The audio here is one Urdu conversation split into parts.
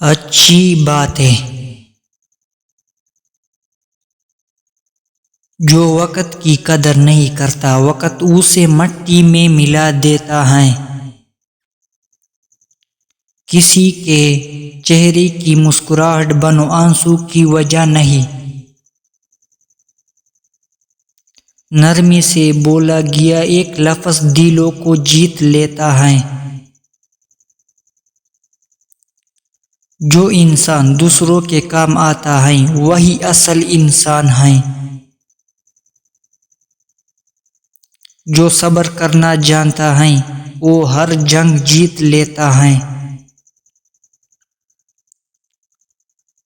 اچھی باتیں جو وقت کی قدر نہیں کرتا وقت اسے مٹی میں ملا دیتا ہے۔ کسی کے چہرے کی مسکراہٹ بنو آنسو کی وجہ نہیں، نرمی سے بولا گیا ایک لفظ دلوں کو جیت لیتا ہے۔ جو انسان دوسروں کے کام آتا ہے وہی اصل انسان ہے۔ جو صبر کرنا جانتا ہے وہ ہر جنگ جیت لیتا ہے۔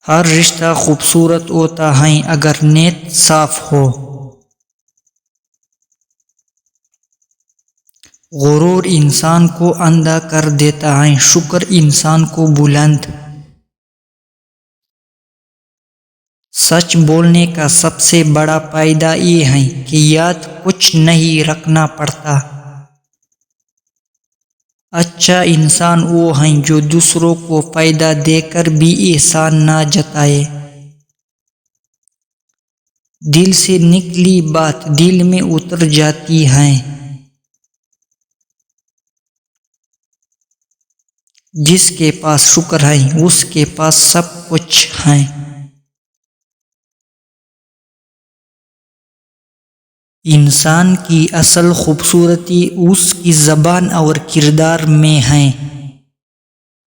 ہر رشتہ خوبصورت ہوتا ہے اگر نیت صاف ہو۔ غرور انسان کو اندھا کر دیتا ہے، شکر انسان کو بلند۔ سچ بولنے کا سب سے بڑا فائدہ یہ ہے کہ یاد کچھ نہیں رکھنا پڑتا۔ اچھا انسان وہ ہے جو دوسروں کو فائدہ دے کر بھی احسان نہ جتائے۔ دل سے نکلی بات دل میں اتر جاتی ہے۔ جس کے پاس شکر ہے اس کے پاس سب کچھ ہے۔ انسان کی اصل خوبصورتی اس کی زبان اور کردار میں ہے۔